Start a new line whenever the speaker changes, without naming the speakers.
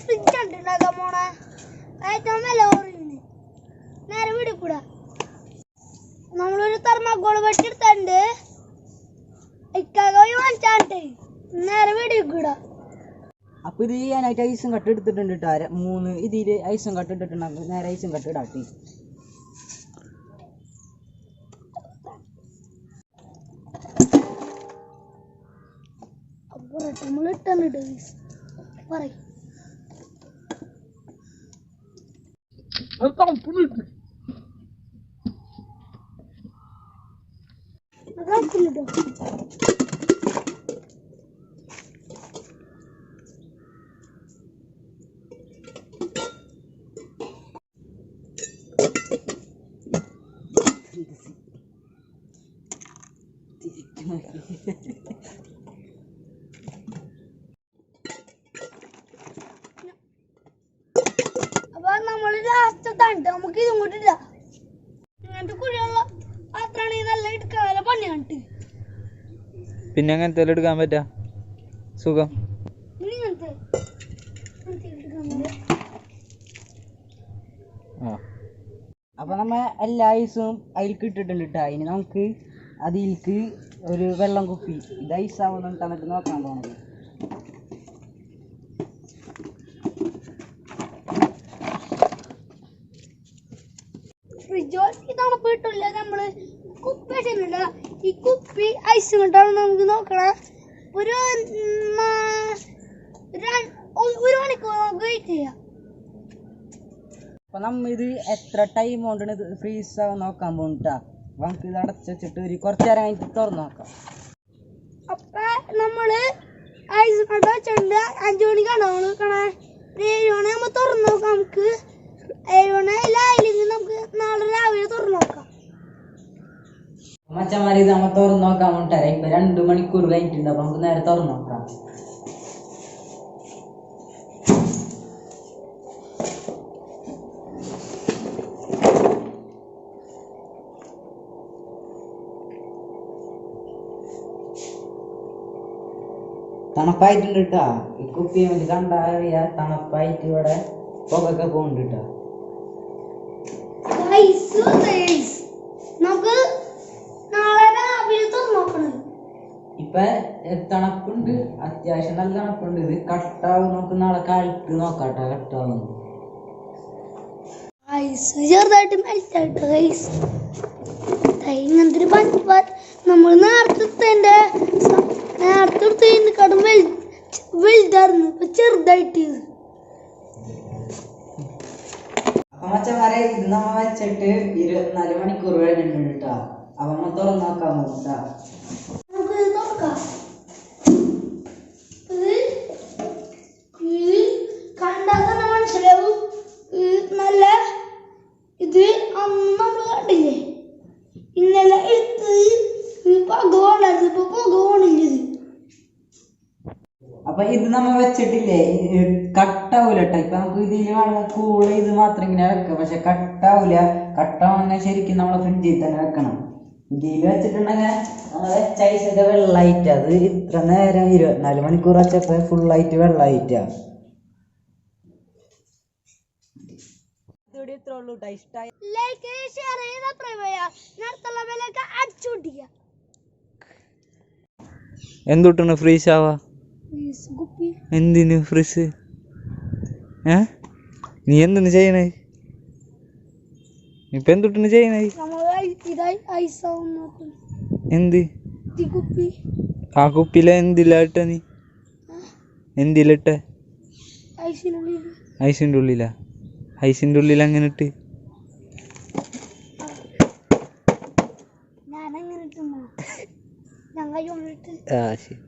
Fridge ഉണ്ടാക്കാൻ പോണ ഏറ്റവും വില കുറയുന്നു നേരെ വീട് കൂടാ നമ്മളൊരു തെർമാക്കോൾ വെട്ടിയെടുത്തുണ്ട് ഇക്കാകോയി വാങ്ങിച്ചാട്ടെ നേരെ വീട് കൂടാ.
അപ്പൊ ഇത് ചെയ്യാനായിട്ട് ഐസും കട്ട് എടുത്തിട്ടുണ്ട് കേട്ടോ. 3 ഇതില് ഐസും കട്ട് ഇട്ടിട്ടുണ്ടെങ്കിൽ നേരെ ഐസും കട്ട് ഇടാട്ടി.
നമ്മൾ ഇട്ടിട്ട് പറയും അപ്പൊ നമ്മള് ലാസ്റ്റത്താണ്ട് നമുക്ക് ഇതും കൂട്ടില്ല. ഇങ്ങനത്തെ കുഴിയുള്ള പാത്രാണെങ്കിൽ നല്ല എടുക്കാൻ പണിയാണ്ട്.
പിന്നെ അങ്ങനത്തെ എടുക്കാൻ പറ്റാ സുഖം.
അപ്പൊ നമ്മ എല്ലാ ഐസും അതിലേക്ക് ഇട്ടിട്ടുണ്ട് കേട്ടോ. ഇനി നമുക്ക് അതിലേക്ക് ഒരു വെള്ളം കുപ്പി ഇത് ഐസാവുന്ന തണുത്ത് നോക്കാൻ പോണത്.
ഫ്രിഡ്ജ് തണുപ്പ് കിട്ടില്ല. നമ്മള് കുപ്പി ഇട്ടില്ല. ഈ കുപ്പി ഐസ് കൊണ്ടാണ് നമുക്ക് നോക്കണം. ഒരു മണിക്കൂർ നമുക്ക് വെയിറ്റ് ചെയ്യാം.
അപ്പൊ നമ്മ ഇത് എത്ര ടൈം കൊണ്ടാണ് ഫ്രീസ് ആവാൻ നോക്കാൻ പോണിട്ടാ. നമുക്ക് ഇത് അടച്ച് വെച്ചിട്ട് ഒരു കുറച്ച് നേരം കഴിഞ്ഞിട്ട് തുറന്നു നോക്കാം.
അപ്പൊ നമ്മള് ഐസ് കണ്ട വെച്ചിട്ടുണ്ട്. 5 മണിക്കാണോ നോക്കണേ. 7 മണി നമ്മൾ തുറന്നു നോക്കാം. നമുക്ക് 7 മണിയിലായില്ലെങ്കിൽ നമുക്ക് നാളെ രാവിലെ തുറന്നു നോക്കാം.
മച്ചന്മാരെ ഇത് നമ്മ തുറന്നു നോക്കാൻ വേണ്ടിട്ടാ. ഇപ്പൊ 2 മണിക്കൂർ കഴിഞ്ഞിട്ടുണ്ട്. അപ്പൊ നമുക്ക് നേരെ തുറന്നു നോക്കാം. തണുപ്പായിട്ടുണ്ട് കേട്ടാ. ഈ കുപ്പി വേണ്ടി കണ്ടറിയ തണുപ്പായിട്ട് ഇവിടെ പുകയൊക്കെ പോകുന്നുണ്ട് കേട്ടോ.
നമുക്ക് നാളെ രാവിലെ തുറന്നു നോക്കണം.
ഇപ്പൊ തണുപ്പുണ്ട്, അത്യാവശ്യം നല്ല തണുപ്പുണ്ട്. ഇത് കട്ടാവും. നമുക്ക് നാളെ കാലത്ത് നോക്കാട്ടോ കട്ടാവുന്നു.
ഐസ് ചെറുതായിട്ട് മെൽറ്റ് ആയിട്ട് ഐസ് ഇങ്ങനത്തെ നമ്മൾ നേരത്തെ എടുത്തതിനെക്കാട്ടും വലുതായിരുന്നു. ഇപ്പൊ ചെറുതായിട്ട്.
അപ്പൊ മച്ചന്മാരെ ഇത് നമ്മ വെച്ചിട്ട് 24 മണിക്കൂർ കഴിഞ്ഞിട്ടുണ്ട് കേട്ടോ. അപ്പൊ നമ്മ തുറന്നു നോക്കാൻ പോകട്ടാ.
നമുക്ക് നോക്കാം. കണ്ടാൽ തന്നെ മനസ്സിലാവും നല്ല. ഇത് അന്ന് നമ്മള് കണ്ടില്ലേ ഇന്നലെ എടുത്ത് പുക ഓണായിരുന്നു. ഇപ്പൊ പുക ഓണില്ലത്.
അപ്പൊ ഇത് നമ്മ വെച്ചിട്ടില്ലേ കട്ടാവൂല കേട്ടോ. ഇപ്പൊ നമുക്ക് ഇതിൽ വേണമെങ്കിൽ കൂള് ഇത് മാത്രം ഇങ്ങനെ വെക്കാം. പക്ഷെ കട്ടാവൂല. കട്ടാവുന്ന ശരിക്കും നമ്മളെ ഫ്രിഡ്ജിൽ തന്നെ വെക്കണം. ഇതിൽ വെച്ചിട്ടുണ്ടെങ്കിൽ നമ്മളെ ചൈസൊക്കെ വെള്ളമായിട്ട് അത് ഇത്ര നേരം 24 മണിക്കൂർ വെച്ചപ്പോ ഫുള്ളായിട്ട് വെള്ളമായിട്ടാ. ഇത്രേ ഉള്ളൂ കേട്ടോ. ഇഷ്ടമായി
ലൈക്ക് ഷെയർ ചെയ്ത് അടിച്ചുടിക്കുക.
എന്തുട്ടാണ് ഫ്രീസ് ആവാ? എന്തിനു ഫ്രീസ്? നീ എന്തിനു ചെയ്യണേ? ഇപ്പൊ എന്തുട്ടാണ് ചെയ്യണേ? എന്ത് ആ കുപ്പിയിലെ എന്തിലാട്ട? നീ എന്തിലിട്ട? ഐസിന്റെ ഉള്ളിലാ? ഐസിന്റെ ഉള്ളിൽ അങ്ങനെ ഇട്ട്
ഞാനങ്ങനെ
ശരി.